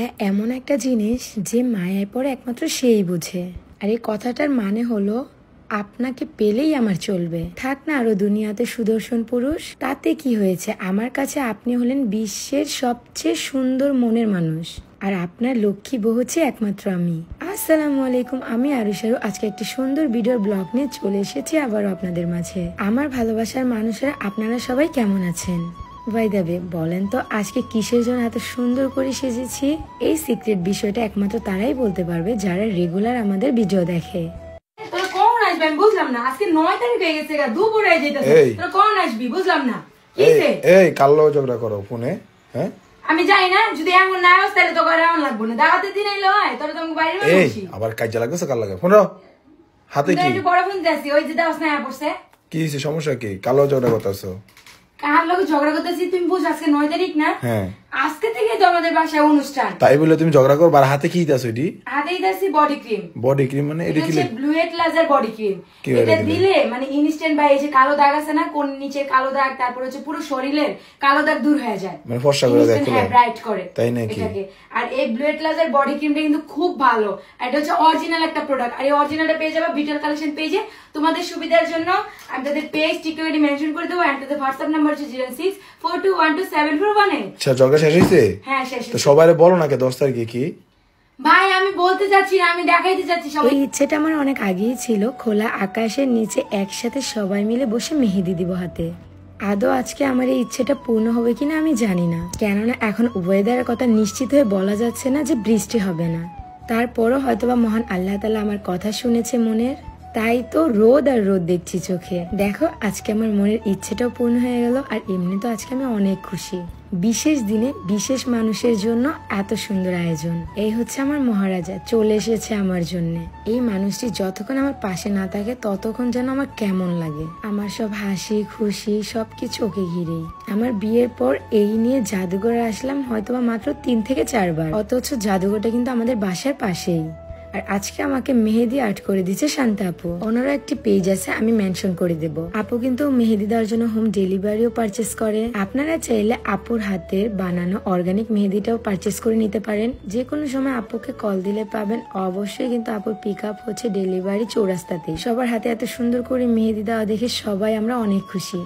মায়া এমন একটা জিনিস যে মায়ায় পড়ে একমাত্র সেই বুঝে। আর এই কথাটার মানে হলো আপনাকে পেলেই আমার চলবে, থাক না আরো দুনিয়াতে সুদর্শন পুরুষ, তাতে কি হয়েছে, আমার কাছে আপনি হলেন বিশ্বের সবচেয়ে সুন্দর মনের মানুষ, আর আপনার লক্ষ্মী বউ হচ্ছে একমাত্র আমি। আসসালামু আলাইকুম, আমি আরুশারু। আজকে একটি সুন্দর ভিডিওর ব্লগ নিয়ে চলে এসেছি আবারও আপনাদের মাঝে। আমার ভালোবাসার মানুষেরা আপনারা সবাই কেমন আছেন? ভাই দেবে বলেন তো আজকে কিসের জন্য এত সুন্দর করে সেজেছি? এই সিক্রেট বিষয়টা একমাত্র তারাই বলতে পারবে যারা রেগুলার আমাদের ভিডিও দেখে। বুঝলাম না, আজকে 9 তারিখ হয়ে গেছে, দুপুরে যেতেছে, তোরা কখন আসবি বুঝলাম না। এই কালো ঝগড়া করো ফোনে? হ্যাঁ আমি জানি না, যদি এমন না আসে তাহলে তো করে এমন লাগবে না। দাওয়াতে দিন আইলো হয় তোরা তুমি বাইরে বসি। আবার কাজে লাগছে কাল লাগে ফোন হাতে কি একটু বড় ফোন দিছি, ওই যে দাওস না পড়ছে। কি হইছে, সমস্যা কি? কালো ঝগড়া করতেছো? কার লগে ঝগড়া করতেছি তুমি বুঝ? আজকে 9 তারিখ না? হ্যাঁ, আজকে থেকে তো আমাদের বাসায় অনুষ্ঠান। তাই বলে তুমি ঝগড়া করো? আর হাতে কি দিতাছো? এটি হাতেই দিছি বডি ক্রিম। বডি ক্রিম মানে এটা কি? ব্লুয়েট লাজার বডি ক্রিম। এটা দিলে মানে ইনস্ট্যান্ট বাই, এই যে কালো দাগ আছে না কোন নিচে কালো দাগ, তারপর হচ্ছে পুরো শরীরের কালো দাগ দূর হয়ে যায়, মানে ফর্সা করে দেয়, হ্যাঁ ব্রাইট করে, তাই নাকি? আর এই ব্লুয়েট লাজার বডি ক্রিমটা কিন্তু খুব ভালো। এটা হচ্ছে অরিজিনাল একটা প্রোডাক্ট, আর এই অরিজিনালটা পেয়ে যাবে ভিটাল কালেকশন পেজে। তোমাদের সুবিধার জন্য আমি তাদের পেজ টিকটকে মেনশন করে দেবো, এন্ড তাদের হোয়াটসঅ্যাপ নাম্বার হচ্ছে 0642127418। আচ্ছা, ঝগড়া শেষ হইছে? হ্যাঁ শেষ। তো সবাইরে বলো না কে 10 তারিখে কি? ভাই আমি বলতে চাচ্ছি না, আমি দেখাইতে চাচ্ছি সবাই। এই ইচ্ছেটা আমার অনেক আগেই ছিল, খোলা আকাশের নিচে একসাথে সবাই মিলে বসে মেহেদি দিব হাতে। আদৌ আজকে আমার এই ইচ্ছেটা পূর্ণ হবে কিনা আমি জানি না, কেননা এখন ওয়েদারের কথা নিশ্চিত হয়ে বলা যাচ্ছে না যে বৃষ্টি হবে না। তারপরও হয়তোবা মহান আল্লাহ তাআলা আমার কথা শুনেছে মনের, তাই তো রোদ আর রোদ দেখছি চোখে। দেখো আজকে আমার মনের ইচ্ছেটাও পূর্ণ হয়ে গেল। আর এমনি তো আজকে আমি অনেক খুশি, বিশেষ দিনে বিশেষ মানুষের জন্য এত সুন্দর আয়োজন। এই হচ্ছে আমার মহারাজা চলে এসেছে আমার জন্য। এই মানুষটি যতক্ষণ আমার পাশে না থাকে ততক্ষণ যেন আমার কেমন লাগে। আমার সব হাসি খুশি সবকিছু ওকে ঘিরেই। আমার বিয়ের পর এই নিয়ে জাদুঘরে আসলাম হয়তোবা মাত্র 3 থেকে 4 বার, অথচ জাদুঘরটা কিন্তু আমাদের বাসার পাশেই। আর আজকে আমাকে মেহেদি আর্ট করে দিচ্ছে শান্তা আপু। ওনারও একটি পেজ আছে, আমি মেনশন করে দেব। আপু কিন্তু মেহেদি দেওয়ার জন্য হোম ডেলিভারিও পারচেস করে। আপনারা চাইলে আপুর হাতের বানানো অর্গানিক মেহেদিটাও পারচেস করে নিতে পারেন। যে কোনো সময় আপুকে কল দিলে পাবেন। অবশ্যই কিন্তু আপুর পিক আপ হচ্ছে ডেলিভারি চৌরাস্তাতেই। সবার হাতে এত সুন্দর করে মেহেদি দেওয়া দেখে সবাই আমরা অনেক খুশি।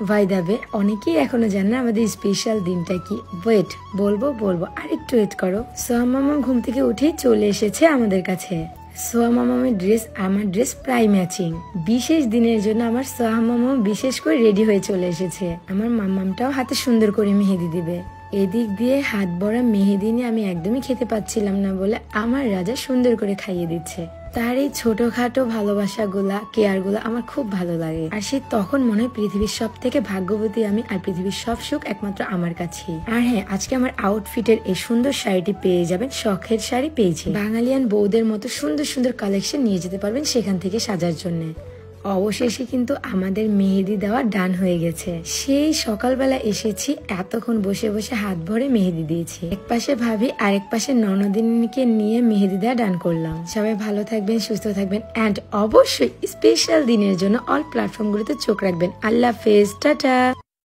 ভাই দাবে অনেকেই এখনো জানে না আমাদের স্পেশাল দিনটা কি। ওয়েট, বলবো আর একটু ওয়েট করো। সোহা মামা ঘুম থেকে উঠেই চলে এসেছে আমাদের কাছে। সোহা মামামের ড্রেস আমার ড্রেস প্রায় ম্যাচিং। বিশেষ দিনের জন্য আমার সোহা মামা বিশেষ করে রেডি হয়ে চলে এসেছে। আমার মামামটাও হাতে সুন্দর করে মেহেদি দিবে। এদিক দিয়ে হাত ভরা মেহেদি নিয়ে আমি একদমই খেতে পাচ্ছিলাম না বলে আমার রাজা সুন্দর করে খাইয়ে দিচ্ছে। তার এই ছোটখাটো ভালোবাসা গুলা, কেয়ার গুলা আমার খুব ভালো লাগে। আর সে তখন মনে হয় পৃথিবীর সব থেকে ভাগ্যবতী আমি, আর পৃথিবীর সব সুখ একমাত্র আমার কাছেই। আর হ্যাঁ, আজকে আমার আউটফিটের এই সুন্দর শাড়িটি পেয়ে যাবেন শখের শাড়ি পেয়েছে। বাঙালিয়ান বউদের মতো সুন্দর সুন্দর কালেকশন নিয়ে যেতে পারবেন সেখান থেকে সাজার জন্য। অবশেষে কিন্তু আমাদের মেহেদি দেওয়া ডান হয়ে গেছে। সেই সকালবেলা এসেছি, এতক্ষণ বসে বসে হাত ভরে মেহেদি দিয়েছি। এক পাশে ভাবি আর এক পাশে ননদিনীকে নিয়ে মেহেদি দেওয়া ডান করলাম। সবাই ভালো থাকবেন, সুস্থ থাকবেন, এন্ড অবশ্যই স্পেশাল দিনের জন্য অল প্ল্যাটফর্মগুলোতে চোখ রাখবেন। আল্লাহ হাফেজ, টাটা।